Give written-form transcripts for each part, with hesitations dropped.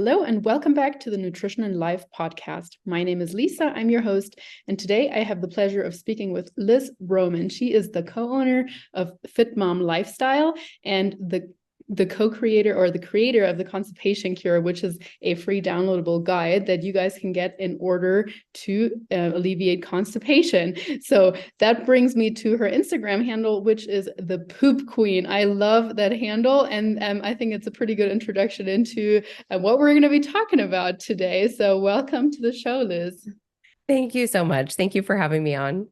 Hello and welcome back to the Nutrition and Life podcast. My name is Lisa, I'm your host, and today I have the pleasure of speaking with Liz Roman. She is the co-owner of Fit Mom Lifestyle and the co-creator or the creator of the Constipation Cure, which is a free downloadable guide that you guys can get in order to alleviate constipation. So that brings me to her Instagram handle, which is the Poop Queen. I love that handle, and I think it's a pretty good introduction into what we're going to be talking about today. So welcome to the show, Liz. Thank you so much. Thank you for having me on.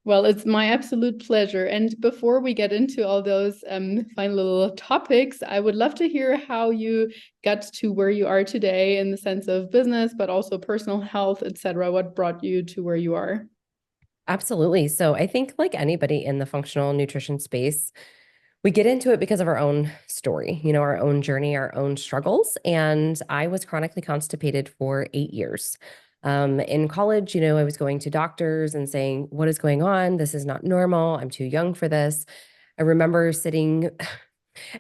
Well, it's my absolute pleasure. And before we get into all those fine little topics, I would love to hear how you got to where you are today in the sense of business, but also personal health, etc. What brought you to where you are? Absolutely. So I think like anybody in the functional nutrition space, we get into it because of our own story, our own journey, our own struggles. And I was chronically constipated for 8 years. In college, I was going to doctors and saying, what is going on? This is not normal. I'm too young for this. I remember sitting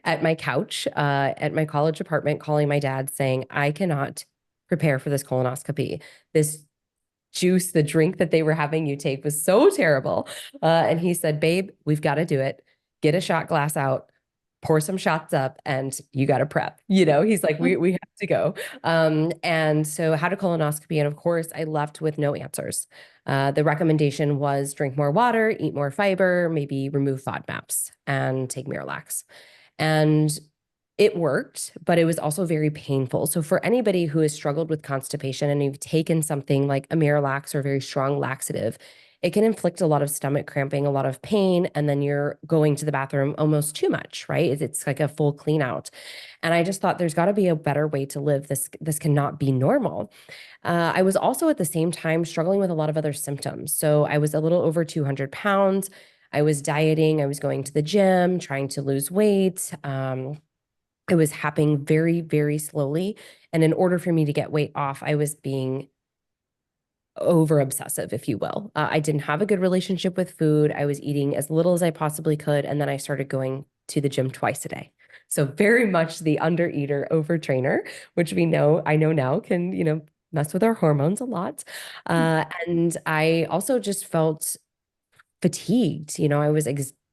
at my couch at my college apartment, calling my dad saying, I cannot prepare for this colonoscopy. This juice, the drink that they were having you take was so terrible. And he said, babe, we've got to do it. Get a shot glass out, pour some shots up, and you got to prep. He's like, we have to go. And so had a colonoscopy. And of course, I left with no answers. The recommendation was drink more water, eat more fiber, maybe remove FODMAPs and take Miralax. And it worked, but it was also very painful. So for anybody who has struggled with constipation and you've taken something like a Miralax or a very strong laxative, it can inflict a lot of stomach cramping, a lot of pain, and then you're going to the bathroom almost too much, right? It's like a full clean out. And I just thought there's got to be a better way to live. This cannot be normal. I was also at the same time struggling with a lot of other symptoms. So I was a little over 200 pounds. I was dieting. I was going to the gym, trying to lose weight. It was happening very, very slowly. And in order for me to get weight off, I was being over obsessive, if you will. I didn't have a good relationship with food. I was eating as little as I possibly could. And then I started going to the gym twice a day. So very much the undereater, overtrainer, which I know now can, mess with our hormones a lot. And I also just felt fatigued. I was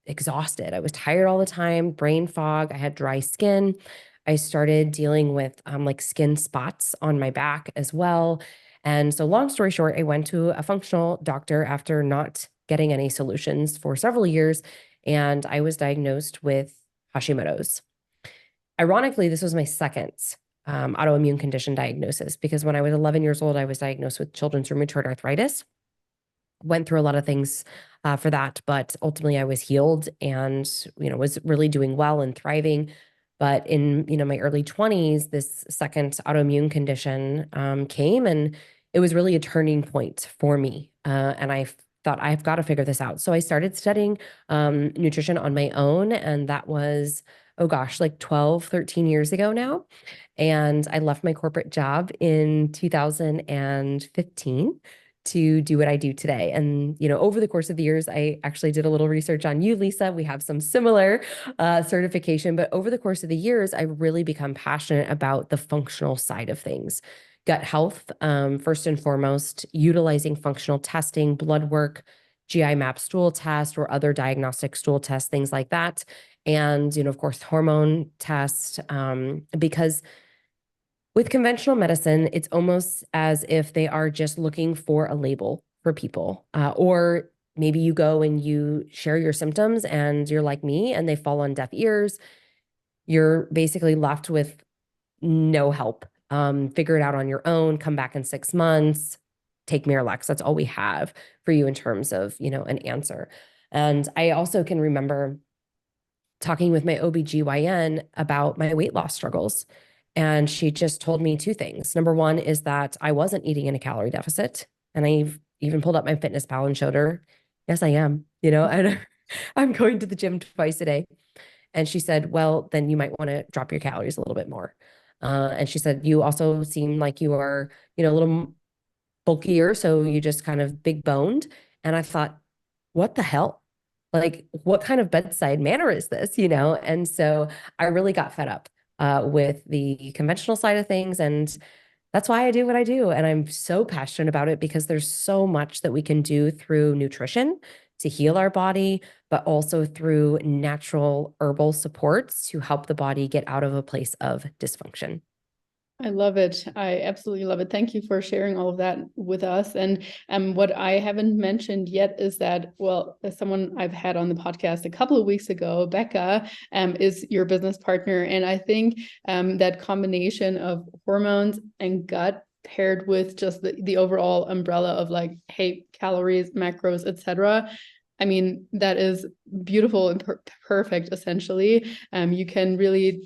exhausted. I was tired all the time, brain fog. I had dry skin. I started dealing with like skin spots on my back as well. And so, long story short, I went to a functional doctor after not getting any solutions for several years. And I was diagnosed with Hashimoto's. Ironically, this was my second autoimmune condition diagnosis because when I was 11 years old, I was diagnosed with children's rheumatoid arthritis. Went through a lot of things for that, but ultimately I was healed and, was really doing well and thriving. But in, my early 20s, this second autoimmune condition came, and it was really a turning point for me. And I thought, I've got to figure this out. So I started studying nutrition on my own. And that was, oh gosh, like 12, 13 years ago now. And I left my corporate job in 2015 to do what I do today. And, over the course of the years, I actually did a little research on you, Lisa. We have some similar certification, but over the course of the years, I've really become passionate about the functional side of things. Gut health, first and foremost, utilizing functional testing, blood work, GI map stool test, or other diagnostic stool tests, things like that. And, of course, hormone test, because with conventional medicine, it's almost as if they are just looking for a label for people. Or maybe you go and you share your symptoms and you're like me and they fall on deaf ears. You're basically left with no help. Figure it out on your own, come back in 6 months, take Miralax. That's all we have for you in terms of, an answer. And I also can remember talking with my OBGYN about my weight loss struggles. And she just told me two things. Number one is that I wasn't eating in a calorie deficit. And I even pulled up my fitness pal and showed her, yes, I am, and I'm going to the gym twice a day. And she said, well, then you might want to drop your calories a little bit more. And she said, you also seem like you are, a little bulkier. So you just kind of big boned. And I thought, what the hell? Like, what kind of bedside manner is this, And so I really got fed up. with the conventional side of things. And that's why I do what I do. And I'm so passionate about it because there's so much that we can do through nutrition to heal our body, but also through natural herbal supports to help the body get out of a place of dysfunction. I love it. I absolutely love it. Thank you for sharing all of that with us. And what I haven't mentioned yet is that, well, as someone I've had on the podcast a couple of weeks ago, Becca, is your business partner. And I think that combination of hormones and gut paired with just the overall umbrella of like, hey, calories, macros, etc. I mean, that is beautiful and perfect, essentially. You can really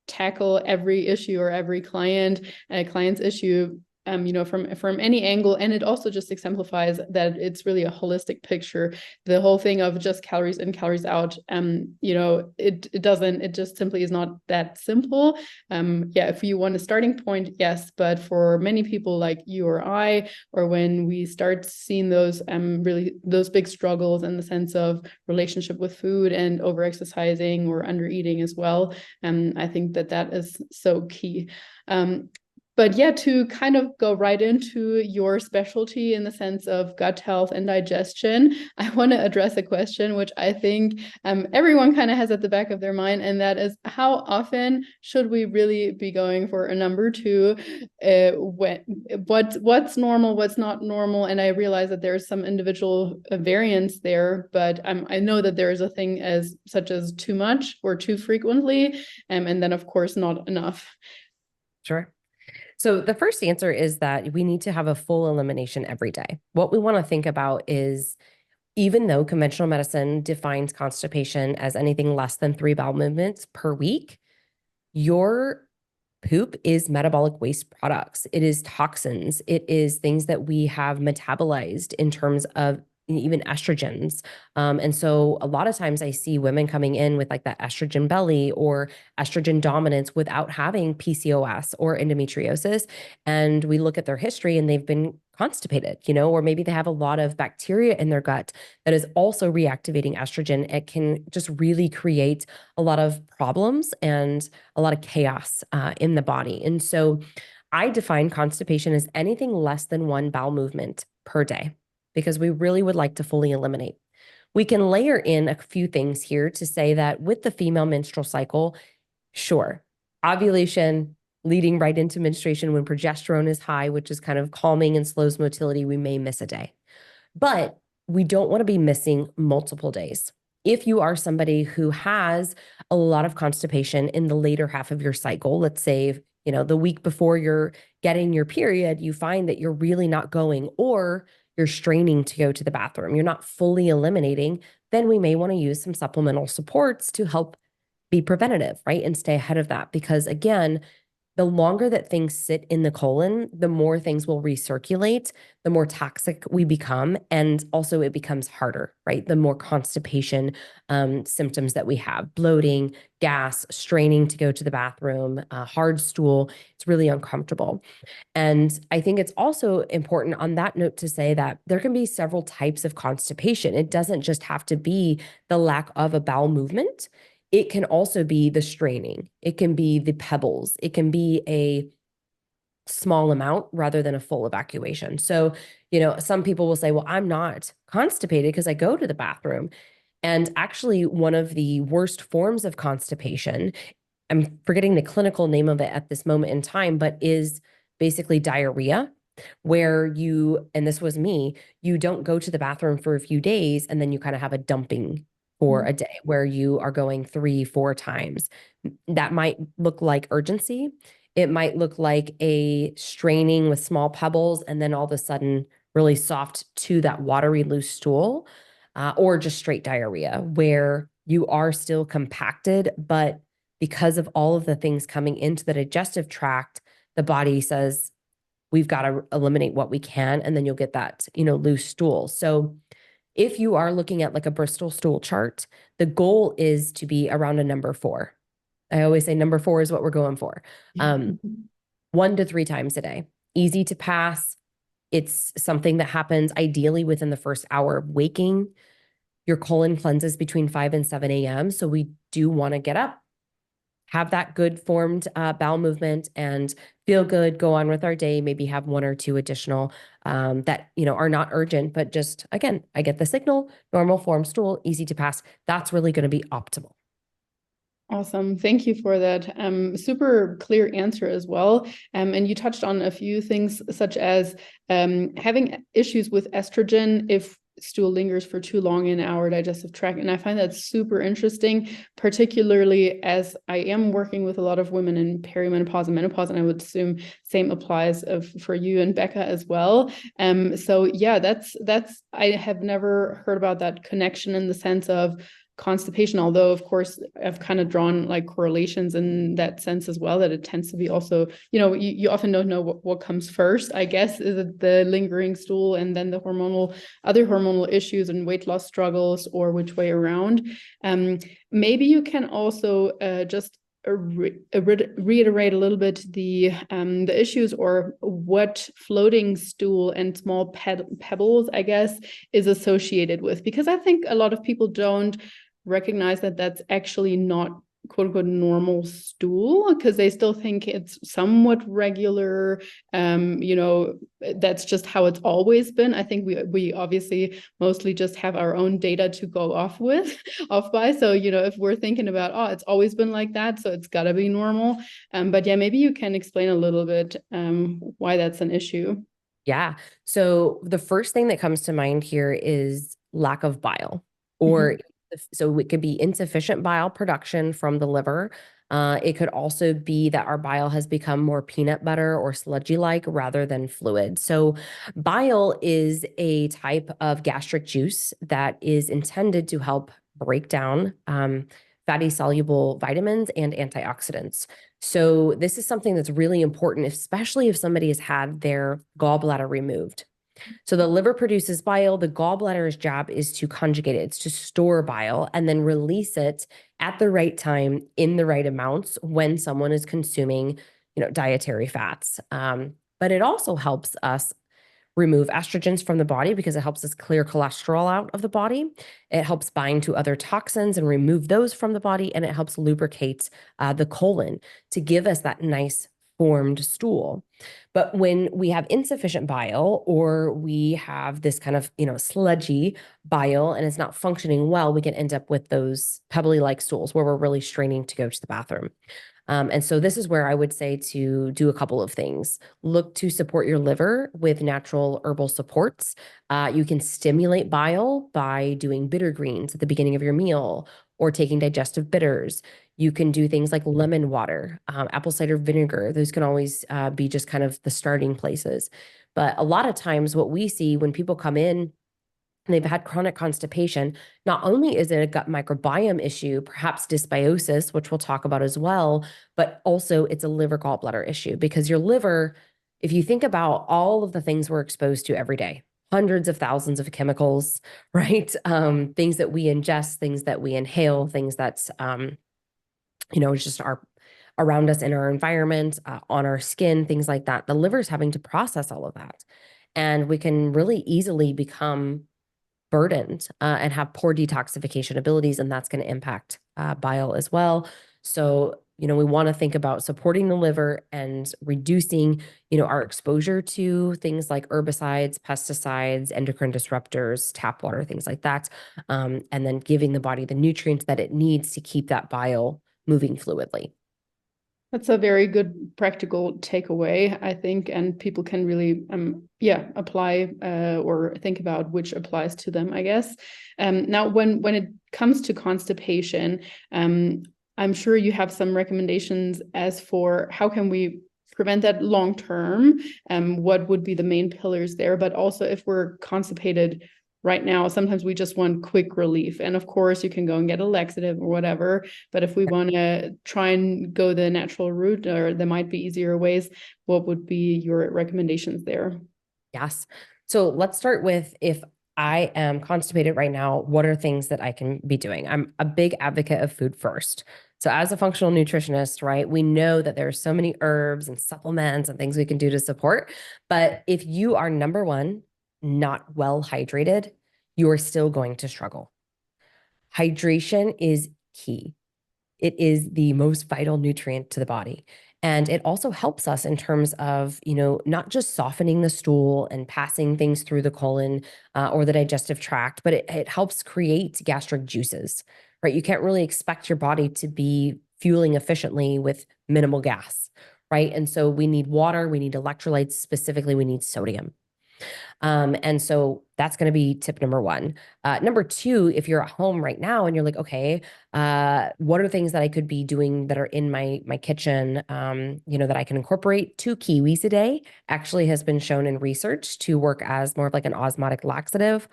tackle every issue or every client's issue, from any angle. And it also just exemplifies that it's really a holistic picture. The whole thing of just calories in, calories out, it just simply is not that simple. If you want a starting point, yes, but for many people like you or I, or when we start seeing those really those big struggles in the sense of relationship with food and over exercising or under eating as well, I think that is so key. But yeah, to kind of go right into your specialty in the sense of gut health and digestion, I want to address a question which I think everyone kind of has at the back of their mind, and that is, how often should we really be going for a number two? What's normal, what's not normal? And I realize that there's some individual variance there, but I know that there is a thing as such as too much or too frequently, and then of course not enough. Sure. So the first answer is that we need to have a full elimination every day. What we want to think about is, even though conventional medicine defines constipation as anything less than 3 bowel movements per week, your poop is metabolic waste products. It is toxins. It is things that we have metabolized in terms of even estrogens. And so a lot of times I see women coming in with like that estrogen belly or estrogen dominance without having PCOS or endometriosis. And we look at their history and they've been constipated, or maybe they have a lot of bacteria in their gut that is also reactivating estrogen. It can just really create a lot of problems and a lot of chaos in the body. And so I define constipation as anything less than 1 bowel movement per day, because we really would like to fully eliminate. We can layer in a few things here to say that with the female menstrual cycle, sure, ovulation leading right into menstruation when progesterone is high, which is kind of calming and slows motility, we may miss a day. But we don't want to be missing multiple days. If you are somebody who has a lot of constipation in the later half of your cycle, let's say, the week before you're getting your period, you find that you're really not going, or you're straining to go to the bathroom, you're not fully eliminating, then we may want to use some supplemental supports to help be preventative, right? And stay ahead of that. Because again, the longer that things sit in the colon, the more things will recirculate, the more toxic we become. And also it becomes harder, right? The more constipation symptoms that we have, bloating, gas, straining to go to the bathroom, hard stool, it's really uncomfortable. And I think it's also important on that note to say that there can be several types of constipation. It doesn't just have to be the lack of a bowel movement. It can also be the straining. It can be the pebbles. It can be a small amount rather than a full evacuation. So, some people will say, well, I'm not constipated because I go to the bathroom. And actually, one of the worst forms of constipation, I'm forgetting the clinical name of it at this moment in time, but is basically diarrhea, where and this was me, you don't go to the bathroom for a few days and then you kind of have a dumping for a day where you are going 3-4 times. That might look like urgency. It might look like a straining with small pebbles and then all of a sudden really soft to that watery loose stool, or just straight diarrhea where you are still compacted, but because of all of the things coming into the digestive tract, the body says, we've got to eliminate what we can, and then you'll get that, loose stool. So if you are looking at like a Bristol stool chart, the goal is to be around a number 4. I always say number 4 is what we're going for. 1 to 3 times a day. Easy to pass. It's something that happens ideally within the first hour of waking. Your colon cleanses between 5 and 7 a.m. So we do want to get up, have that good formed bowel movement and feel good, go on with our day, maybe have one or two additional that, are not urgent, but just, again, I get the signal, normal form stool, easy to pass. That's really going to be optimal. Awesome. Thank you for that super clear answer as well. And you touched on a few things such as having issues with estrogen if stool lingers for too long in our digestive tract. And I find that super interesting, particularly as I am working with a lot of women in perimenopause and menopause, and I would assume same applies for you and Becca as well. So yeah, that's I have never heard about that connection in the sense of constipation, although of course I've kind of drawn like correlations in that sense as well, that it tends to be also, you often don't know what comes first, I guess. Is it the lingering stool and then the other hormonal issues and weight loss struggles, or which way around? Maybe you can also just reiterate a little bit the issues, or what floating stool and small pebbles, I guess, is associated with, because I think a lot of people don't recognize that that's actually not quote unquote normal stool, because they still think it's somewhat regular. That's just how it's always been. I think we obviously mostly just have our own data to go off by. So, if we're thinking about, oh, it's always been like that, so it's got to be normal. But yeah, maybe you can explain a little bit why that's an issue. Yeah. So the first thing that comes to mind here is lack of bile, or so it could be insufficient bile production from the liver. It could also be that our bile has become more peanut butter or sludgy-like rather than fluid. So bile is a type of gastric juice that is intended to help break down fatty soluble vitamins and antioxidants. So this is something that's really important, especially if somebody has had their gallbladder removed. So the liver produces bile. The gallbladder's job is to conjugate it. It's to store bile and then release it at the right time in the right amounts when someone is consuming, dietary fats. But it also helps us remove estrogens from the body because it helps us clear cholesterol out of the body. It helps bind to other toxins and remove those from the body. And it helps lubricate the colon to give us that nice formed stool. But when we have insufficient bile, or we have this kind of, sludgy bile and it's not functioning well, we can end up with those pebbly-like stools where we're really straining to go to the bathroom. And so this is where I would say to do a couple of things. Look to support your liver with natural herbal supports. You can stimulate bile by doing bitter greens at the beginning of your meal, or taking digestive bitters. You can do things like lemon water, apple cider vinegar. Those can always be just kind of the starting places. But a lot of times what we see when people come in and they've had chronic constipation, not only is it a gut microbiome issue, perhaps dysbiosis, which we'll talk about as well, but also it's a liver gallbladder issue, because your liver, if you think about all of the things we're exposed to every day, hundreds of thousands of chemicals, right? Things that we ingest, things that we inhale, things that's, just are around us in our environment, on our skin, things like that. The liver is having to process all of that. And we can really easily become burdened and have poor detoxification abilities, and that's going to impact bile as well. So, we want to think about supporting the liver and reducing, our exposure to things like herbicides, pesticides, endocrine disruptors, tap water, things like that, and then giving the body the nutrients that it needs to keep that bile moving fluidly. That's a very good practical takeaway, I think, and people can really, apply or think about which applies to them, I guess. Now, when it comes to constipation, I'm sure you have some recommendations as for how can we prevent that long term. What would be the main pillars there? But also, if we're constipated right now, sometimes we just want quick relief. And of course, you can go and get a laxative or whatever. But if we want to try and go the natural route, or there might be easier ways, what would be your recommendations there? Yes. So let's start with, if I am constipated right now, what are things that I can be doing? I'm a big advocate of food first. So as a functional nutritionist, right, we know that there are so many herbs and supplements and things we can do to support. But if you are, number one, not well hydrated, you are still going to struggle. Hydration is key. it is the most vital nutrient to the body. And it also helps us in terms of, not just softening the stool and passing things through the colon or the digestive tract, but it helps create gastric juices, right? You can't really expect your body to be fueling efficiently with minimal gas, right? And so we need water, we need electrolytes, specifically, we need sodium. And so that's going to be tip number one. Number two, if you're at home right now and you're like, okay, what are things that I could be doing that are in my kitchen, that I can incorporate? 2 kiwis a day actually has been shown in research to work as more of like an osmotic laxative.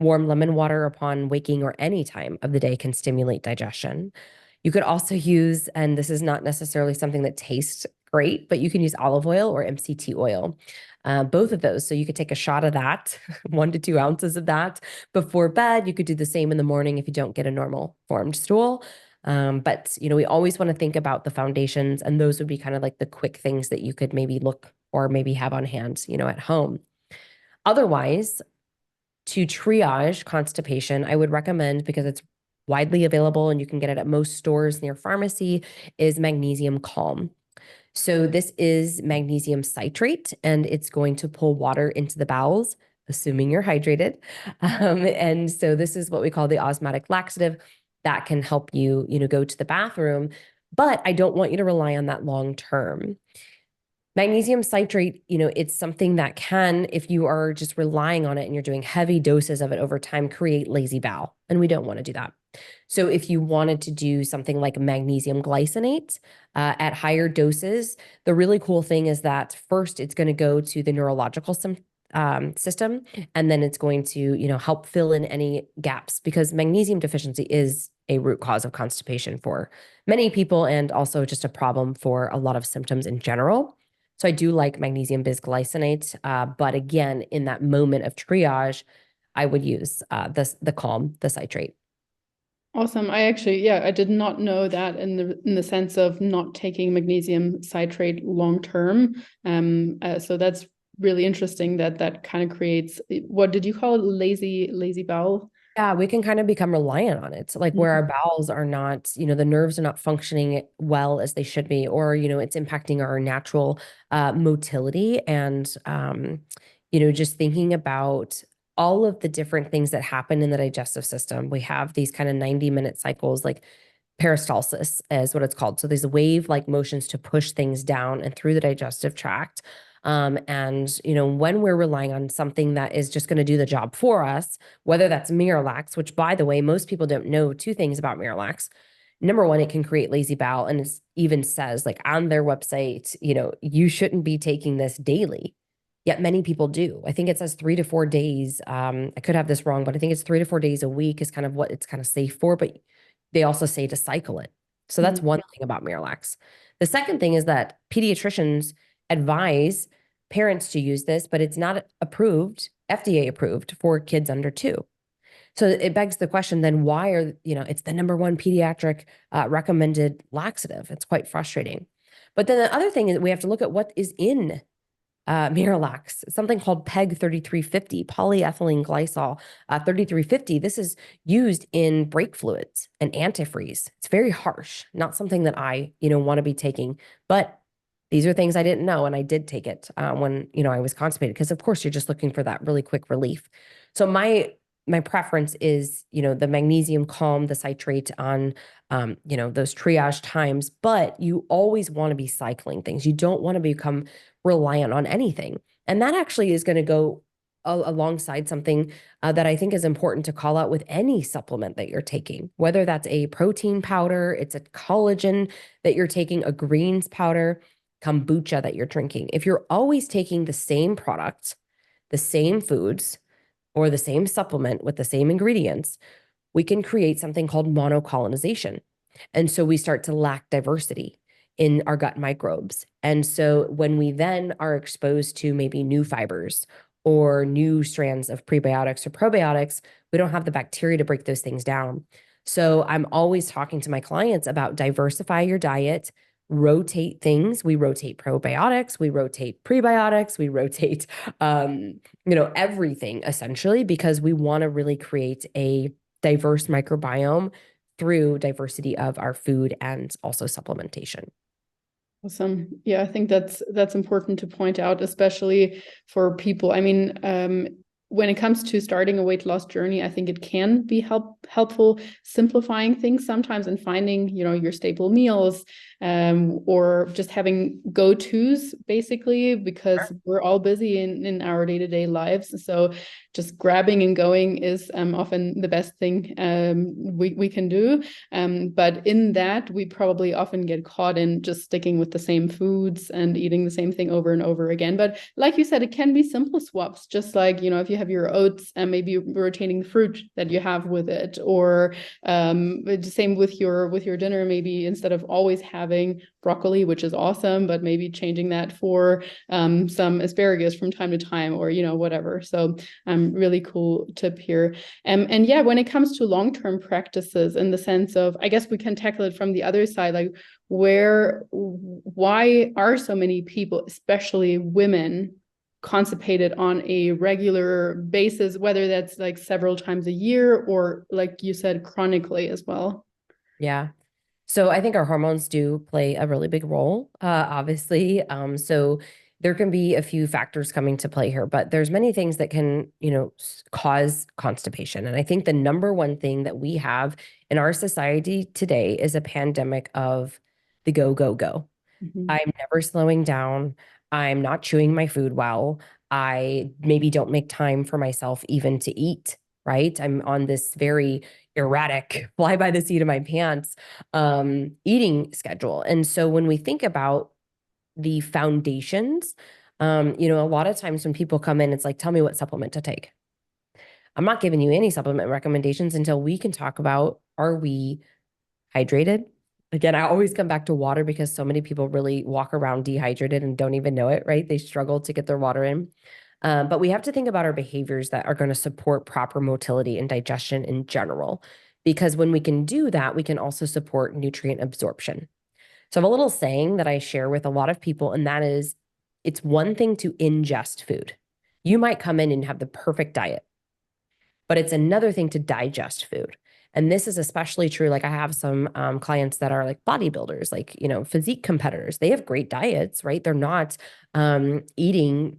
Warm lemon water upon waking or any time of the day can stimulate digestion. You could also use, and this is not necessarily something that tastes great, but you can use olive oil or MCT oil. Both of those. So you could take a shot of that, 1 to 2 ounces of that before bed. You could do the same in the morning if you don't get a normal formed stool. But we always want to think about the foundations, and those would be kind of like the quick things that you could maybe look or maybe have on hand, at home. Otherwise, to triage constipation, I would recommend, because it's widely available and you can get it at most stores near pharmacy, is magnesium calm. So this is magnesium citrate, and it's going to pull water into the bowels, assuming you're hydrated. And so this is what we call the osmotic laxative that can help you, go to the bathroom. But I don't want you to rely on that long term. Magnesium citrate, it's something that can, if you are just relying on it and you're doing heavy doses of it over time, create lazy bowel. And we don't want to do that. So if you wanted to do something like magnesium glycinate at higher doses, the really cool thing is that first it's going to go to the neurological system, and then it's going to, help fill in any gaps, because magnesium deficiency is a root cause of constipation for many people and also just a problem for a lot of symptoms in general. So I do like magnesium bisglycinate, but again, in that moment of triage, I would use the citrate. Awesome. I did not know that in the sense of not taking magnesium citrate long term. So that's really interesting that kind of creates, what did you call it? Lazy bowel? Yeah, we can kind of become reliant on it. Like where our bowels are not, the nerves are not functioning well as they should be, or, it's impacting our natural motility. And, just thinking about all of the different things that happen in the digestive system. We have these kind of 90-minute cycles, like peristalsis is what it's called. So these wave-like motions to push things down and through the digestive tract. And, when we're relying on something that is just going to do the job for us, whether that's Miralax, which, by the way, most people don't know 2 things about Miralax. Number one, it can create lazy bowel. And it even says, like on their website, you shouldn't be taking this daily. Yet many people do. I think it says 3 to 4 days. I could have this wrong, but I think it's 3 to 4 days a week is kind of what it's kind of safe for. But they also say to cycle it. So that's one thing about Miralax. The second thing is that pediatricians advise parents to use this, but it's not approved, FDA approved for kids under 2. So it begs the question, then why it's the #1 pediatric recommended laxative. It's quite frustrating. But then the other thing is we have to look at what is in Miralax, something called PEG 3350, polyethylene glycol 3350. This is used in brake fluids and antifreeze. It's very harsh, not something that I, want to be taking, but these are things I didn't know, and I did take it when, I was constipated, because of course you're just looking for that really quick relief. So my preference is, the magnesium calm, the citrate on, those triage times, but you always want to be cycling things. You don't want to become reliant on anything. And that actually is going to go alongside something that I think is important to call out with any supplement that you're taking, whether that's a protein powder, it's a collagen that you're taking, a greens powder, kombucha that you're drinking. If you're always taking the same products, the same foods, or the same supplement with the same ingredients, we can create something called monocolonization. And so we start to lack diversity in our gut microbes. And so when we then are exposed to maybe new fibers or new strands of prebiotics or probiotics, we don't have the bacteria to break those things down. So I'm always talking to my clients about diversify your diet, rotate things. We rotate probiotics, we rotate prebiotics, we rotate, everything essentially, because we want to really create a diverse microbiome through diversity of our food and also supplementation. Awesome. Yeah, I think that's important to point out, especially for people. I mean, when it comes to starting a weight loss journey, I think it can be helpful simplifying things sometimes and finding, your staple meals, or just having go-tos basically, because we're all busy in our day-to-day lives. So just grabbing and going is often the best thing we can do. But in that, we probably often get caught in just sticking with the same foods and eating the same thing over and over again. But like you said, it can be simple swaps, just like, if you have your oats and maybe rotating the fruit that you have with it, or the same with your dinner, maybe instead of always having broccoli, which is awesome, but maybe changing that for some asparagus from time to time, or, whatever. So really cool tip here. And yeah, when it comes to long-term practices, in the sense of, I guess we can tackle it from the other side, like why are so many people, especially women, constipated on a regular basis, whether that's like several times a year or, like you said, chronically as well? Yeah. So I think our hormones do play a really big role, obviously. So there can be a few factors coming to play here, but there's many things that can, cause constipation. And I think the number one thing that we have in our society today is a pandemic of the go, go, go. Mm-hmm. I'm never slowing down. I'm not chewing my food well. I maybe don't make time for myself even to eat, right? I'm on this very erratic, fly by the seat of my pants eating schedule. And so when we think about the foundations, a lot of times when people come in, it's like, tell me what supplement to take. I'm not giving you any supplement recommendations until we can talk about, are we hydrated? Again, I always come back to water because so many people really walk around dehydrated and don't even know it, right? They struggle to get their water in. But we have to think about our behaviors that are going to support proper motility and digestion in general. Because when we can do that, we can also support nutrient absorption. So I have a little saying that I share with a lot of people, and that is, it's one thing to ingest food. You might come in and have the perfect diet, but it's another thing to digest food. And this is especially true. Like I have some clients that are like bodybuilders, like, physique competitors. They have great diets, right? They're not eating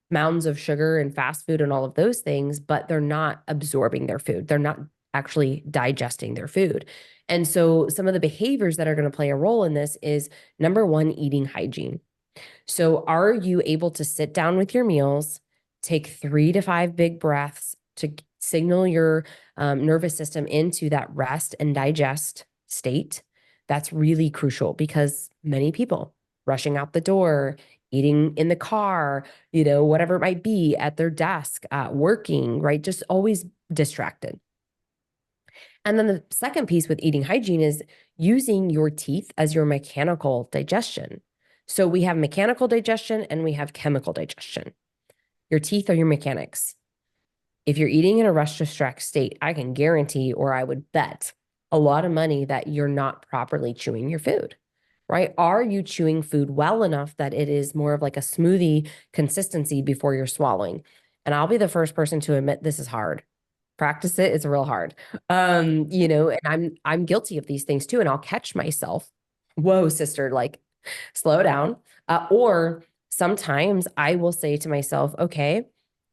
mounds of sugar and fast food and all of those things, but they're not absorbing their food. They're not actually digesting their food. And so some of the behaviors that are going to play a role in this is, number one, eating hygiene. So are you able to sit down with your meals, take 3 to 5 big breaths to signal your nervous system into that rest and digest state? That's really crucial because many people rushing out the door, eating in the car, whatever it might be, at their desk, working, right? Just always distracted. And then the second piece with eating hygiene is using your teeth as your mechanical digestion. So we have mechanical digestion and we have chemical digestion. Your teeth are your mechanics. If you're eating in a rush distract state, I can guarantee, or I would bet a lot of money that you're not properly chewing your food, right? Are you chewing food well enough that it is more of like a smoothie consistency before you're swallowing? And I'll be the first person to admit this is hard. Practice it, it's real hard. And I'm guilty of these things too. And I'll catch myself. Whoa, sister, like slow down. Or sometimes I will say to myself, okay,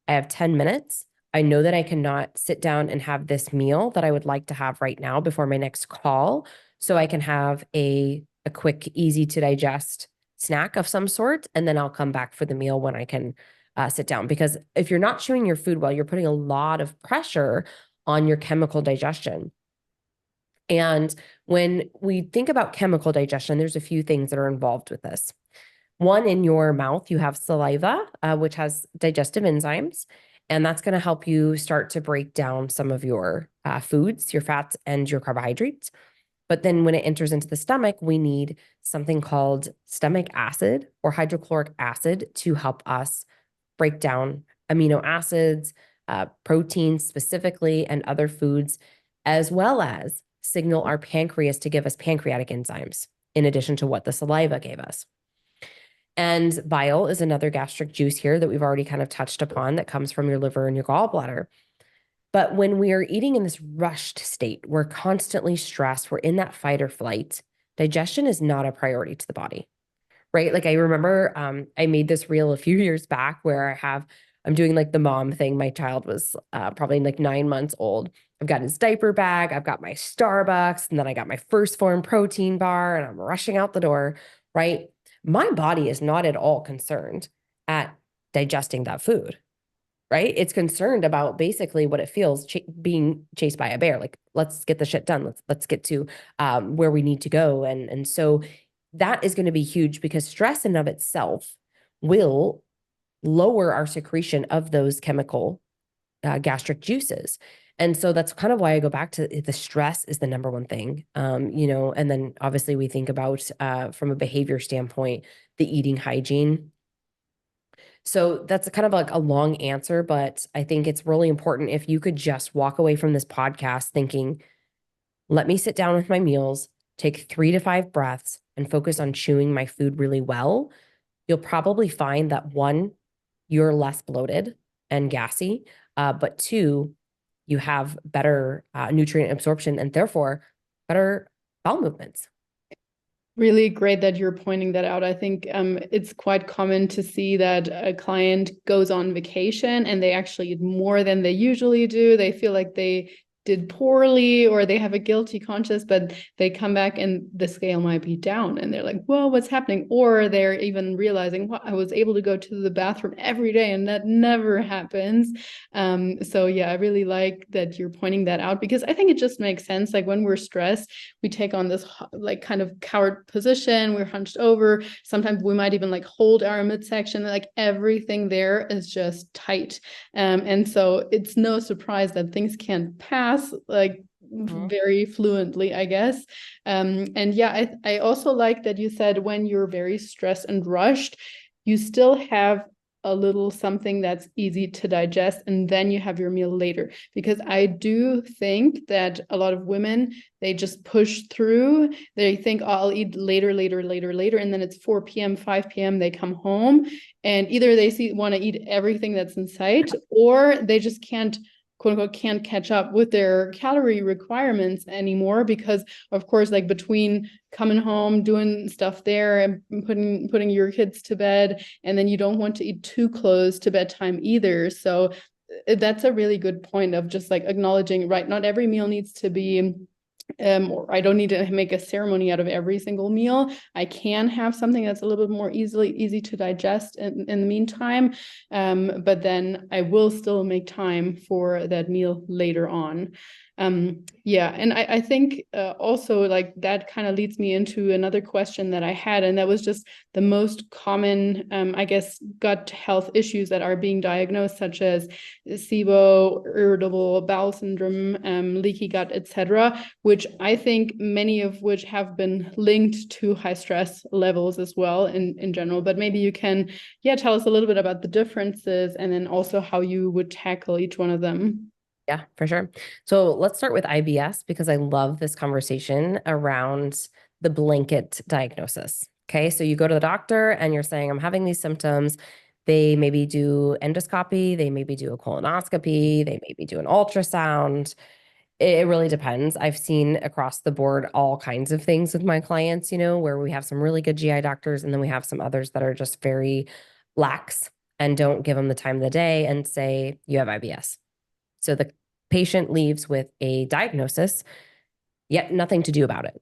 I have 10 minutes. I know that I cannot sit down and have this meal that I would like to have right now before my next call. So I can have a quick, easy to digest snack of some sort. And then I'll come back for the meal when I can sit down. Because if you're not chewing your food well, you're putting a lot of pressure on your chemical digestion. And when we think about chemical digestion, there's a few things that are involved with this. One, in your mouth, you have saliva, which has digestive enzymes, and that's going to help you start to break down some of your foods, your fats, and your carbohydrates. But then when it enters into the stomach, we need something called stomach acid or hydrochloric acid to help us break down amino acids, proteins specifically, and other foods, as well as signal our pancreas to give us pancreatic enzymes, in addition to what the saliva gave us. And bile is another gastric juice here that we've already kind of touched upon that comes from your liver and your gallbladder. But when we are eating in this rushed state, we're constantly stressed, we're in that fight or flight, digestion is not a priority to the body, right? Like I remember I made this reel a few years back where I'm doing like the mom thing. My child was probably like 9 months old. I've got his diaper bag, I've got my Starbucks, and then I got my first form protein bar, and I'm rushing out the door, right? My body is not at all concerned at digesting that food, right? It's concerned about basically what it feels being chased by a bear. Like, let's get the shit done. Let's get to where we need to go. And so that is going to be huge because stress in of itself will lower our secretion of those chemical gastric juices. And so that's kind of why I go back to the stress is the number one thing, and then obviously we think about from a behavior standpoint, the eating hygiene. So that's kind of like a long answer, but I think it's really important if you could just walk away from this podcast thinking, let me sit down with my meals, take 3 to 5 breaths, and focus on chewing my food really well. You'll probably find that one, you're less bloated and gassy, but two, you have better nutrient absorption and therefore better bowel movements. Really great that you're pointing that out. I think it's quite common to see that a client goes on vacation and they actually eat more than they usually do. They feel like they did poorly or they have a guilty conscience, but they come back and the scale might be down and they're like, whoa, what's happening? Or they're even realizing, well, I was able to go to the bathroom every day and that never happens. So yeah, I really like that you're pointing that out because I think it just makes sense. Like when we're stressed, we take on this like kind of coward position, we're hunched over. Sometimes we might even like hold our midsection, like everything there is just tight. And so it's no surprise that things can't pass like very fluently, I guess. And yeah, I also like that you said when you're very stressed and rushed, you still have a little something that's easy to digest and then you have your meal later, because I do think that a lot of women, they just push through. They think, oh, I'll eat later, and then it's 4 p.m., 5 p.m., they come home and either they want to eat everything that's in sight or they just can't, quote unquote, can't catch up with their calorie requirements anymore because of course, like between coming home, doing stuff there and putting your kids to bed, and then you don't want to eat too close to bedtime either. So that's a really good point of just like acknowledging, right, not every meal needs to be or I don't need to make a ceremony out of every single meal. I can have something that's a little bit more easy to digest in the meantime, but then I will still make time for that meal later on. Yeah, and I think also like that kind of leads me into another question that I had, and that was just the most common, I guess, gut health issues that are being diagnosed, such as SIBO, irritable bowel syndrome, leaky gut, etc., which I think many of which have been linked to high stress levels as well in general. But maybe you can, yeah, tell us a little bit about the differences and then also how you would tackle each one of them. Yeah, for sure. So let's start with IBS because I love this conversation around the blanket diagnosis. Okay, so you go to the doctor and you're saying, I'm having these symptoms. They maybe do endoscopy, they maybe do a colonoscopy, they maybe do an ultrasound. It really depends. I've seen across the board all kinds of things with my clients, where we have some really good GI doctors and then we have some others that are just very lax and don't give them the time of the day and say, you have IBS. So the patient leaves with a diagnosis, yet nothing to do about it.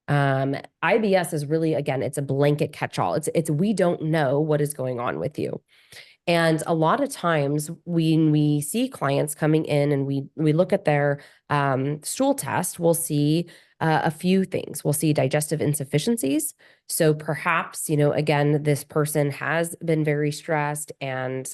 IBS is really, again, it's a blanket catch-all. It's we don't know what is going on with you. And a lot of times when we see clients coming in and we look at their stool test, we'll see a few things. We'll see digestive insufficiencies. So perhaps, again, this person has been very stressed and,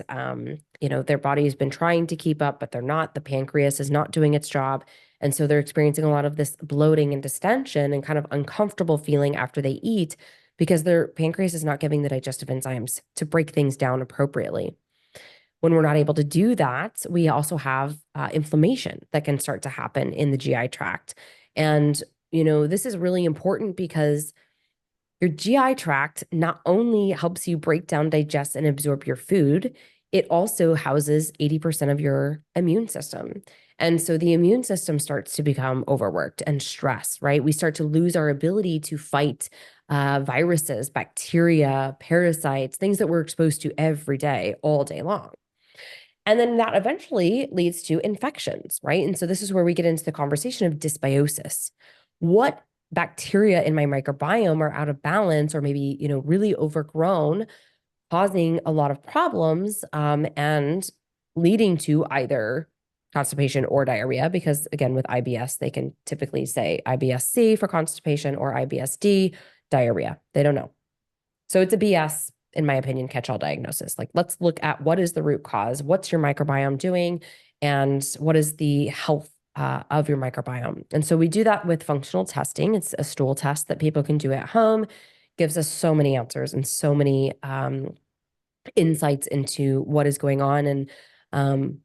their body has been trying to keep up, but they're not. The pancreas is not doing its job. And so they're experiencing a lot of this bloating and distension and kind of uncomfortable feeling after they eat because their pancreas is not giving the digestive enzymes to break things down appropriately. When we're not able to do that, we also have inflammation that can start to happen in the GI tract. And, this is really important because your GI tract not only helps you break down, digest, and absorb your food, it also houses 80% of your immune system. And so the immune system starts to become overworked and stressed, right? We start to lose our ability to fight viruses, bacteria, parasites, things that we're exposed to every day, all day long. And then that eventually leads to infections, right? And so this is where we get into the conversation of dysbiosis. What bacteria in my microbiome are out of balance or maybe, really overgrown, causing a lot of problems and leading to either constipation or diarrhea, because again, with IBS, they can typically say IBS-C for constipation or IBS-D, diarrhea. They don't know. So it's a BS, in my opinion, catch-all diagnosis. Like, let's look at what is the root cause, what's your microbiome doing, and what is the health of your microbiome. And so we do that with functional testing. It's a stool test that people can do at home. Gives us so many answers and so many insights into what is going on and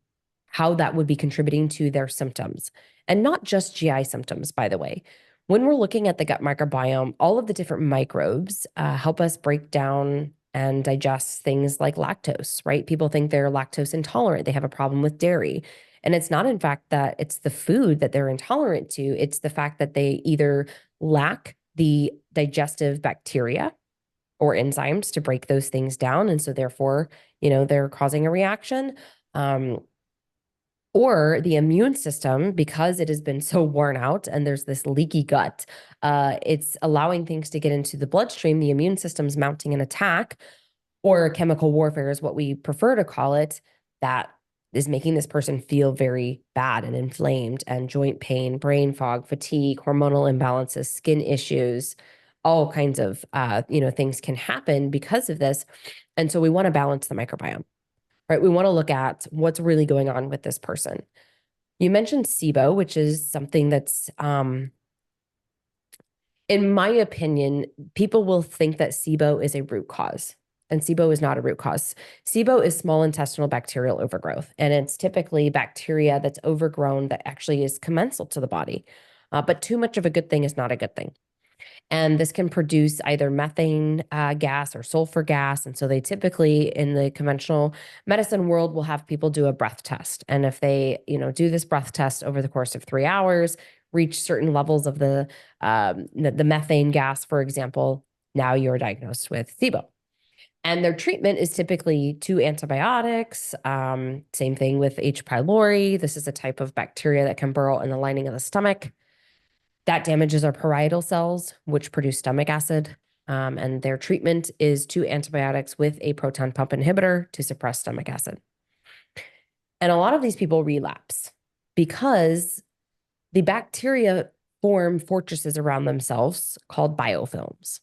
how that would be contributing to their symptoms. And not just GI symptoms, by the way. When we're looking at the gut microbiome, all of the different microbes help us break down and digest things like lactose, right? People think they're lactose intolerant. They have a problem with dairy. And it's not, in fact, that it's the food that they're intolerant to. It's the fact that they either lack the digestive bacteria or enzymes to break those things down. And so therefore, they're causing a reaction. Or the immune system, because it has been so worn out and there's this leaky gut, it's allowing things to get into the bloodstream. The immune system's mounting an attack, or chemical warfare is what we prefer to call it, that is making this person feel very bad and inflamed, and joint pain, brain fog, fatigue, hormonal imbalances, skin issues, all kinds of things can happen because of this. And so we want to balance the microbiome. Right? We want to look at what's really going on with this person. You mentioned SIBO, which is something that's, in my opinion, people will think that SIBO is a root cause, and SIBO is not a root cause. SIBO is small intestinal bacterial overgrowth, and it's typically bacteria that's overgrown that actually is commensal to the body. But too much of a good thing is not a good thing. And this can produce either methane gas or sulfur gas. And so they typically, in the conventional medicine world, will have people do a breath test. And if they, do this breath test over the course of 3 hours, reach certain levels of the methane gas, for example, now you're diagnosed with SIBO. And their treatment is typically 2 antibiotics. Same thing with H. pylori. This is a type of bacteria that can burrow in the lining of the stomach. That damages our parietal cells, which produce stomach acid. And their treatment is 2 antibiotics with a proton pump inhibitor to suppress stomach acid. And a lot of these people relapse because the bacteria form fortresses around themselves called biofilms.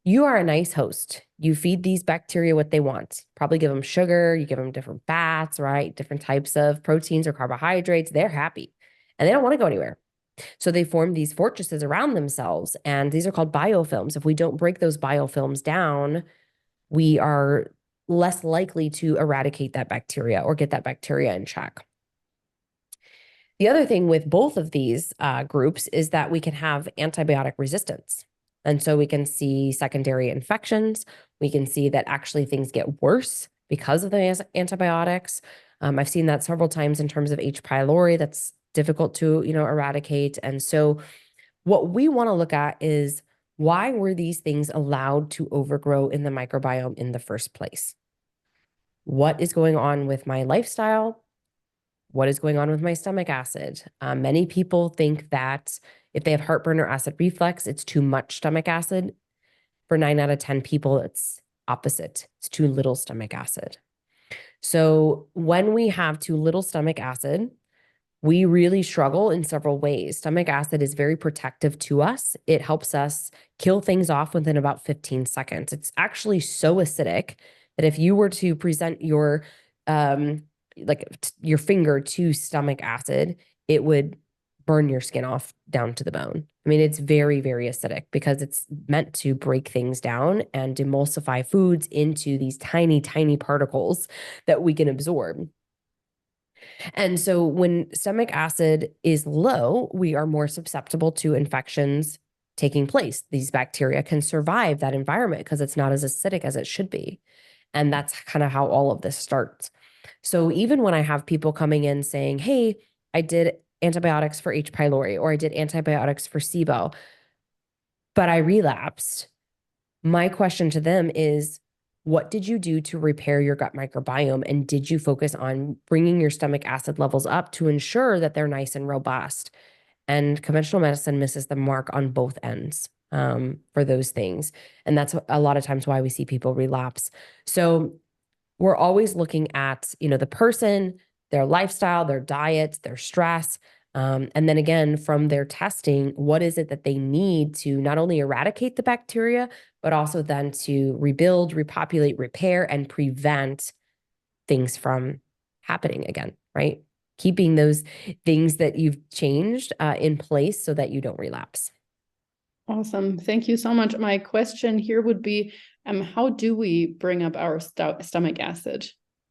You are a nice host. You feed these bacteria what they want. Probably give them sugar, you give them different fats, right? Different types of proteins or carbohydrates. They're happy and they don't want to go anywhere. So they form these fortresses around themselves, and these are called biofilms. If we don't break those biofilms down, we are less likely to eradicate that bacteria or get that bacteria in check. The other thing with both of these groups is that we can have antibiotic resistance. And so we can see secondary infections. We can see that actually things get worse because of the antibiotics. I've seen that several times in terms of H. pylori. That's difficult to, eradicate. And so what we want to look at is, why were these things allowed to overgrow in the microbiome in the first place? What is going on with my lifestyle? What is going on with my stomach acid? Many people think that if they have heartburn or acid reflux, it's too much stomach acid. For 9 out of 10 people, it's opposite. It's too little stomach acid. So when we have too little stomach acid, we really struggle in several ways. Stomach acid is very protective to us. It helps us kill things off within about 15 seconds. It's actually so acidic that if you were to present your your finger to stomach acid, it would burn your skin off down to the bone. I mean, it's very, very acidic because it's meant to break things down and emulsify foods into these tiny, tiny particles that we can absorb. And so when stomach acid is low, we are more susceptible to infections taking place. These bacteria can survive that environment because it's not as acidic as it should be. And that's kind of how all of this starts. So even when I have people coming in saying, hey, I did antibiotics for H. pylori or I did antibiotics for SIBO, but I relapsed, my question to them is, what did you do to repair your gut microbiome? And did you focus on bringing your stomach acid levels up to ensure that they're nice and robust? And conventional medicine misses the mark on both ends for those things. And that's a lot of times why we see people relapse. So we're always looking at, the person, their lifestyle, their diet, their stress. And then again, from their testing, what is it that they need to not only eradicate the bacteria, but also then to rebuild, repopulate, repair, and prevent things from happening again, right? Keeping those things that you've changed in place so that you don't relapse. Awesome. Thank you so much. My question here would be, how do we bring up our stomach acid?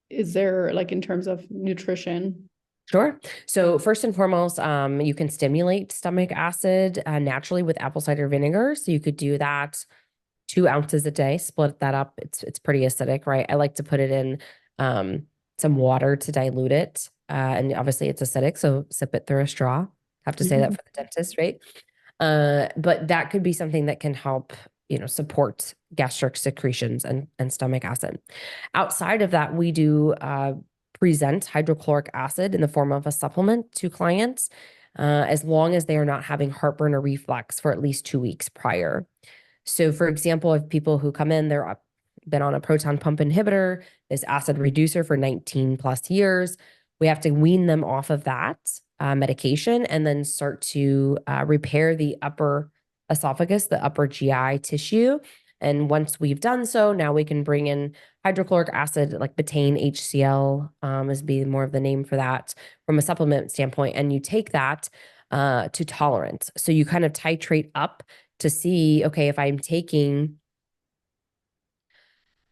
Is there, like, in terms of nutrition? Sure. So first and foremost, you can stimulate stomach acid naturally with apple cider vinegar. So you could do that 2 ounces a day, split that up. It's pretty acidic, right? I like to put it in some water to dilute it. And obviously it's acidic, so sip it through a straw. Have to say that for the dentist, right? But that could be something that can help, support gastric secretions and stomach acid. Outside of that, we do present hydrochloric acid in the form of a supplement to clients, as long as they are not having heartburn or reflux for at least 2 weeks prior. So, for example, if people who come in, they're been on a proton pump inhibitor, this acid reducer for 19 plus years, we have to wean them off of that medication and then start to repair the upper esophagus, the upper GI tissue. And once we've done so, now we can bring in hydrochloric acid, like betaine HCl is be more of the name for that from a supplement standpoint. And you take that to tolerance. So you kind of titrate up to see, okay, if I'm taking,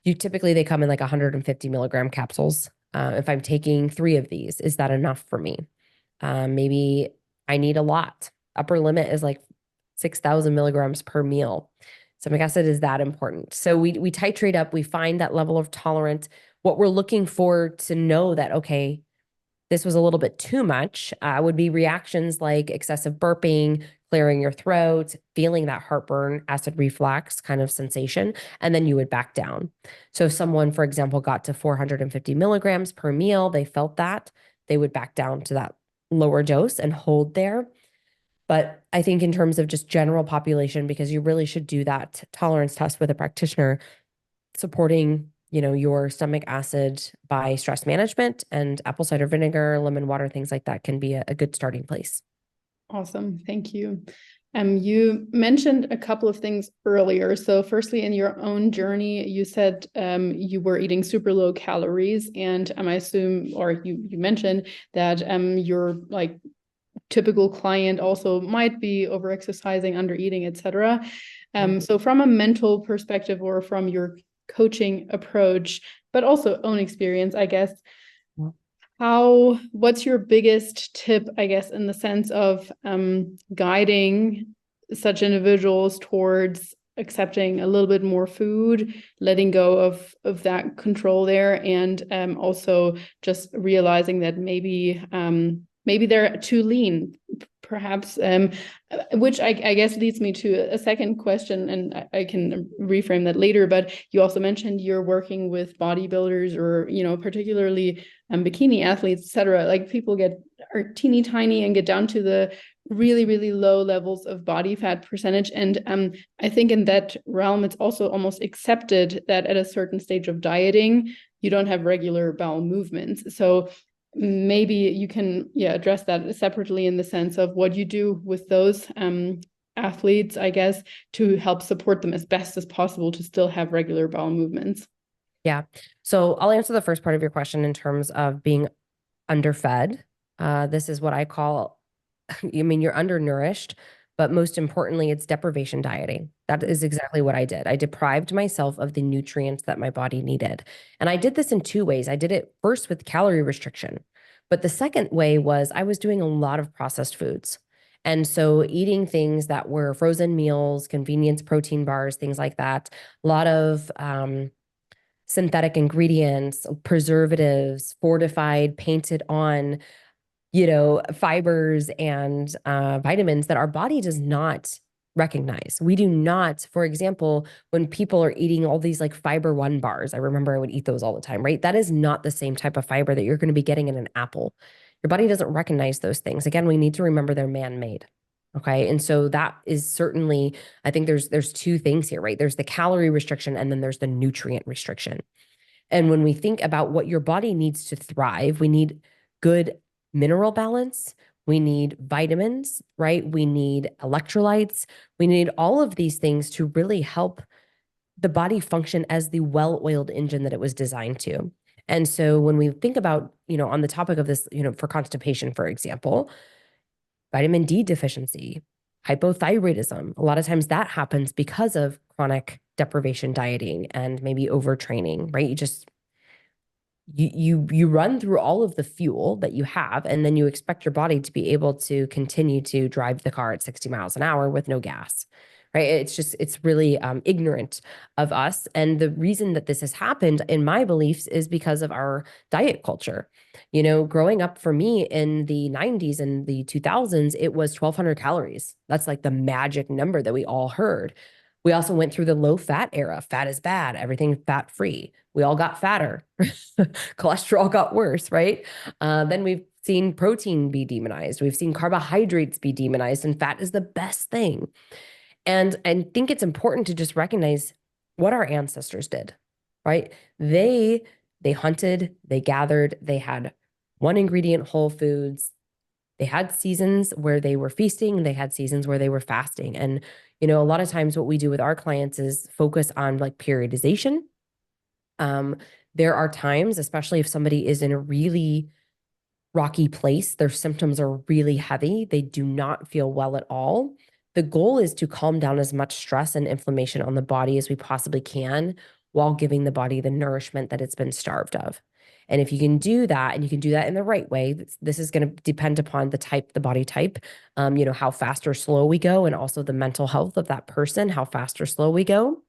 typically they come in like 150 milligram capsules. If I'm taking 3 of these, is that enough for me? Maybe I need a lot. Upper limit is like 6,000 milligrams per meal. Stomach acid is that important. So we titrate up, we find that level of tolerance. What we're looking for to know that, okay, this was a little bit too much, would be reactions like excessive burping, clearing your throat, feeling that heartburn, acid reflux kind of sensation, and then you would back down. So if someone, for example, got to 450 milligrams per meal, they felt that, they would back down to that lower dose and hold there. But I think in terms of just general population, because you really should do that tolerance test with a practitioner, supporting your stomach acid by stress management and apple cider vinegar, lemon water, things like that can be a good starting place. Awesome. Thank you. You mentioned a couple of things earlier. So firstly, in your own journey, you said you were eating super low calories, and I assume, or you mentioned that your like typical client also might be over-exercising, under-eating, etc. So from a mental perspective or from your coaching approach, but also own experience, I guess, what's your biggest tip, I guess, in the sense of guiding such individuals towards accepting a little bit more food, letting go of that control there, and also just realizing that maybe they're too lean, perhaps, which I guess leads me to a second question, and I can reframe that later. But you also mentioned you're working with bodybuilders or, particularly bikini athletes, etc. Like people are teeny tiny and get down to the really, really low levels of body fat percentage. And I think in that realm, it's also almost accepted that at a certain stage of dieting, you don't have regular bowel movements. So maybe you can address that separately in the sense of what you do with those athletes, I guess, to help support them as best as possible to still have regular bowel movements. Yeah. So I'll answer the first part of your question in terms of being underfed. This is what I call, you're undernourished, but most importantly, it's deprivation dieting. That is exactly what I did. I deprived myself of the nutrients that my body needed. And I did this in 2 ways. I did it first with calorie restriction, but the second way was I was doing a lot of processed foods. And so eating things that were frozen meals, convenience protein bars, things like that, a lot of synthetic ingredients, preservatives, fortified, painted on, fibers and vitamins that our body does not recognize. We do not, for example, when people are eating all these like fiber one bars, I remember I would eat those all the time, right? That is not the same type of fiber that you're going to be getting in an apple. Your body doesn't recognize those things. Again, we need to remember they're man-made. Okay. And so that is certainly, I think there's two things here, right? There's the calorie restriction and then there's the nutrient restriction. And when we think about what your body needs to thrive, we need good mineral balance. We need vitamins, right? We need electrolytes. We need all of these things to really help the body function as the well-oiled engine that it was designed to. And so when we think about, on the topic of this, for constipation, for example, vitamin D deficiency, hypothyroidism, a lot of times that happens because of chronic deprivation dieting and maybe overtraining, right? You run through all of the fuel that you have, and then you expect your body to be able to continue to drive the car at 60 miles an hour with no gas, right? It's really ignorant of us. And the reason that this has happened, in my beliefs, is because of our diet culture. Growing up for me in the 90s and the 2000s, it was 1,200 calories. That's like the magic number that we all heard. We also went through the low fat era. Fat is bad, everything fat free. We all got fatter. Cholesterol got worse, right? Then we've seen protein be demonized. We've seen carbohydrates be demonized, and fat is the best thing. And I think it's important to just recognize what our ancestors did, right? They hunted, they gathered, they had one ingredient whole foods. They had seasons where they were feasting, they had seasons where they were fasting. And, a lot of times what we do with our clients is focus on like periodization. There are times, especially if somebody is in a really rocky place, their symptoms are really heavy, they do not feel well at all. The goal is to calm down as much stress and inflammation on the body as we possibly can while giving the body the nourishment that it's been starved of. And if you can do that, and you can do that in the right way, this is going to depend upon the body type, how fast or slow we go, and also the mental health of that person, how fast or slow we go.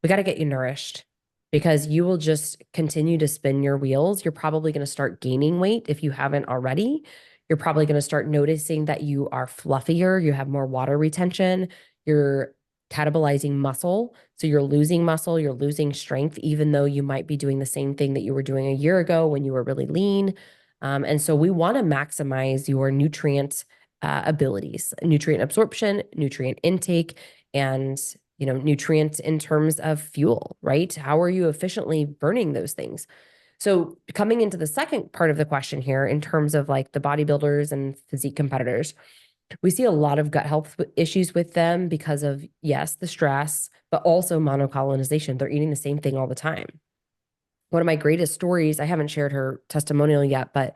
We got to get you nourished, because you will just continue to spin your wheels. You're probably going to start gaining weight if you haven't already. You're probably going to start noticing that you are fluffier, you have more water retention, you're catabolizing muscle. So you're losing muscle, you're losing strength, even though you might be doing the same thing that you were doing a year ago when you were really lean. And so we want to maximize your nutrient abilities, nutrient absorption, nutrient intake, and nutrients in terms of fuel, right? How are you efficiently burning those things? So coming into the second part of the question here, in terms of like the bodybuilders and physique competitors, we see a lot of gut health issues with them because of, yes, the stress, but also monocolonization. They're eating the same thing all the time. One of my greatest stories, I haven't shared her testimonial yet, but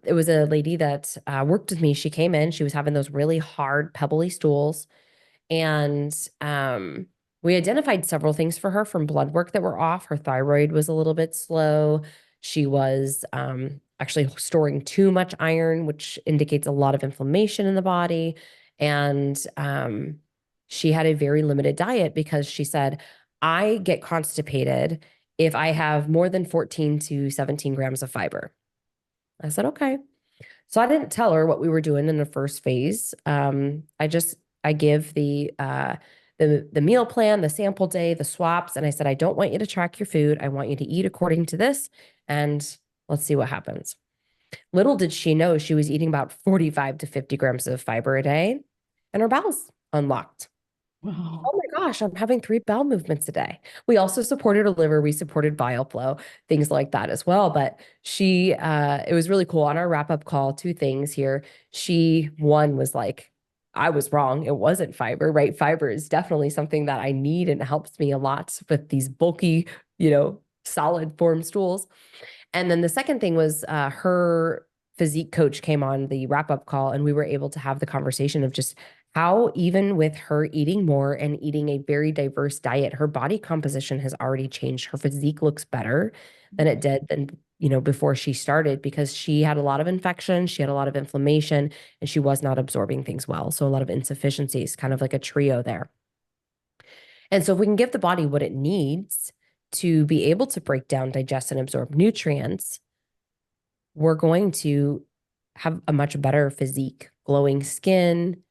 it was a lady that worked with me. She came in, she was having those really hard, pebbly stools. And we identified several things for her from blood work that were off. Her thyroid was a little bit slow. She was actually storing too much iron, which indicates a lot of inflammation in the body. And she had a very limited diet, because she said, I get constipated if I have more than 14 to 17 grams of fiber. I said, okay. So I didn't tell her what we were doing in the first phase. I give the meal plan, the sample day, the swaps, and I said, I don't want you to track your food. I want you to eat according to this, and let's see what happens. Little did she know she was eating about 45 to 50 grams of fiber a day, and her bowels unlocked. Wow. Oh my gosh, I'm having 3 bowel movements a day. We also supported her liver. We supported bile flow, things like that as well. But it was really cool. On our wrap-up call, 2 things here. One was like, I was wrong. It wasn't fiber, right? Fiber is definitely something that I need, and it helps me a lot with these bulky, solid form stools. And then the second thing was her physique coach came on the wrap-up call, and we were able to have the conversation of just how, even with her eating more and eating a very diverse diet, her body composition has already changed. Her physique looks better than it did before she started, because she had a lot of infection, she had a lot of inflammation, and she was not absorbing things well. So a lot of insufficiencies, kind of like a trio there. And so if we can give the body what it needs to be able to break down, digest, and absorb nutrients, we're going to have a much better physique, glowing skin,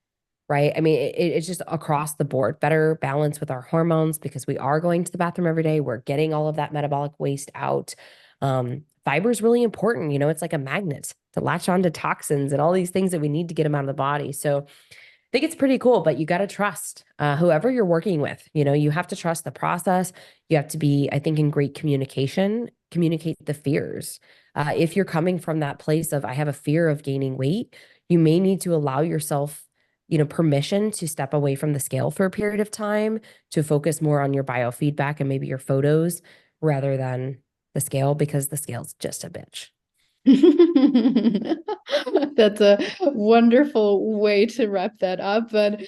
right? I mean, it's just across the board, better balance with our hormones because we are going to the bathroom every day. We're getting all of that metabolic waste out. Fiber is really important. You know, it's like a magnet to latch onto toxins and all these things that we need to get them out of the body. So I think it's pretty cool, but you got to trust whoever you're working with. You know, you have to trust the process. You have to be, I think, in great communication, communicate the fears. If you're coming from that place of, I have a fear of gaining weight, you may need to allow yourself, you know, permission to step away from the scale for a period of time to focus more on your biofeedback and maybe your photos rather than the scale, because the scale's just a bitch. That's a wonderful way to wrap that up. But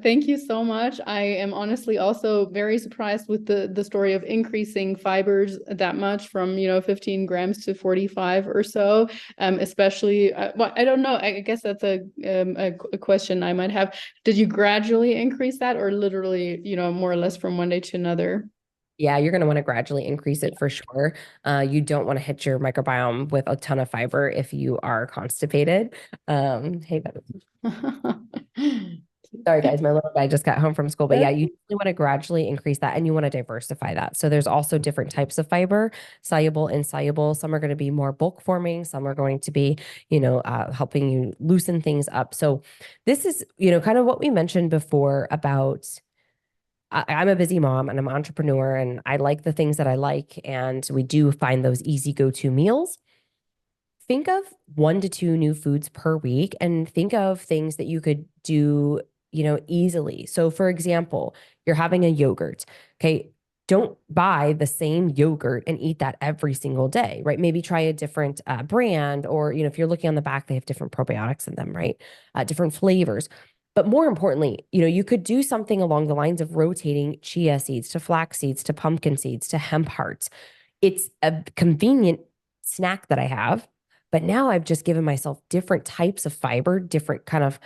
thank you so much. I am honestly also very surprised with the story of increasing fibers that much from 15 grams to 45 or so. Especially, well, I don't know. I guess that's a question I might have. Did you gradually increase that, or literally, more or less from one day to another? Yeah, you're going to want to gradually increase it for sure. You don't want to hit your microbiome with a ton of fiber if you are constipated. Hey, sorry guys, my little guy just got home from school. But yeah, you really want to gradually increase that and you want to diversify that. So there's also different types of fiber, soluble, insoluble. Some are going to be more bulk forming. Some are going to be, helping you loosen things up. So this is, kind of what we mentioned before about I'm a busy mom and I'm an entrepreneur and I like the things that I like. And we do find those easy go-to meals. Think of 1 to 2 new foods per week and think of things that you could do, easily. So for example, you're having a yogurt. Okay. Don't buy the same yogurt and eat that every single day, right? Maybe try a different brand, or, if you're looking on the back, they have different probiotics in them, right? Different flavors. But more importantly, you could do something along the lines of rotating chia seeds to flax seeds to pumpkin seeds to hemp hearts. It's a convenient snack that I have, but now I've just given myself different types of fiber, different kind of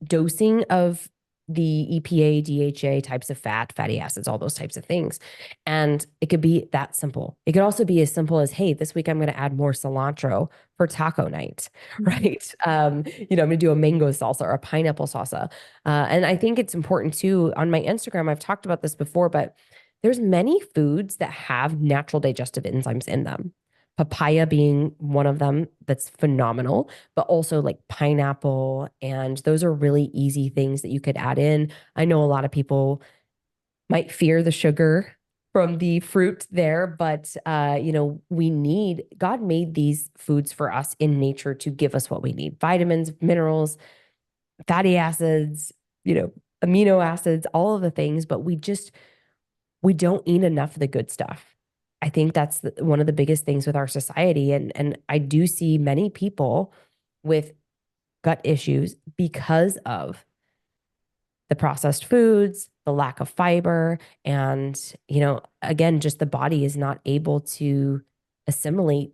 dosing of the EPA, DHA types of fatty acids, all those types of things. And it could be that simple. It could also be as simple as, hey, this week I'm going to add more cilantro for taco night, right? I'm going to do a mango salsa or a pineapple salsa. And I think it's important too, on my Instagram, I've talked about this before, but there's many foods that have natural digestive enzymes in them. Papaya being one of them that's phenomenal, but also like pineapple. And those are really easy things that you could add in. I know a lot of people might fear the sugar from the fruit there, but God made these foods for us in nature to give us what we need: vitamins, minerals, fatty acids, amino acids, all of the things, but we don't eat enough of the good stuff. I think that's one of the biggest things with our society. And I do see many people with gut issues because of the processed foods, the lack of fiber, and, again, just the body is not able to assimilate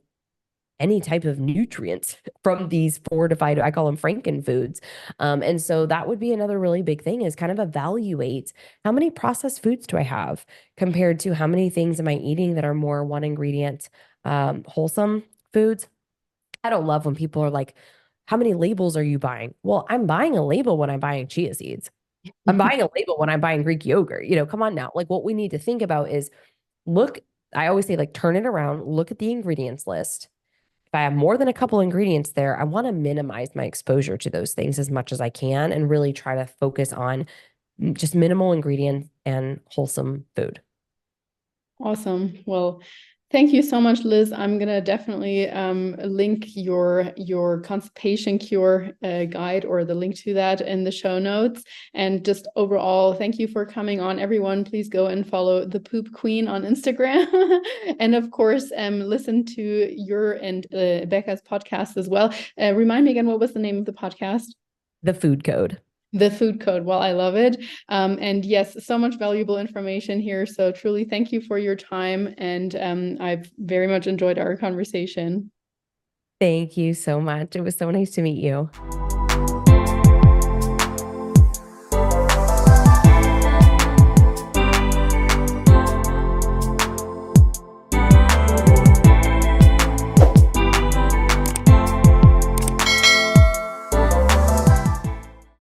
any type of nutrients from these fortified, I call them Franken foods. And so that would be another really big thing, is kind of evaluate how many processed foods do I have compared to how many things am I eating that are more one ingredient, wholesome foods. I don't love when people are like, how many labels are you buying? Well, I'm buying a label when I'm buying chia seeds. I'm buying a label when I'm buying Greek yogurt. Come on now. Like, what we need to think about is I always say, like, turn it around, look at the ingredients list. If I have more than a couple ingredients there, I want to minimize my exposure to those things as much as I can and really try to focus on just minimal ingredients and wholesome food. Awesome. Well, thank you so much, Liz. I'm gonna definitely link your constipation cure guide, or the link to that, in the show notes. And just overall, thank you for coming on, everyone. Please go and follow the Poop Queen on Instagram, and of course, listen to your and Becca's podcast as well. Remind me again, what was the name of the podcast? The Food Code. The Food Code. Well, I love it. And yes, so much valuable information here. So truly thank you for your time. And I've very much enjoyed our conversation. Thank you so much. It was so nice to meet you.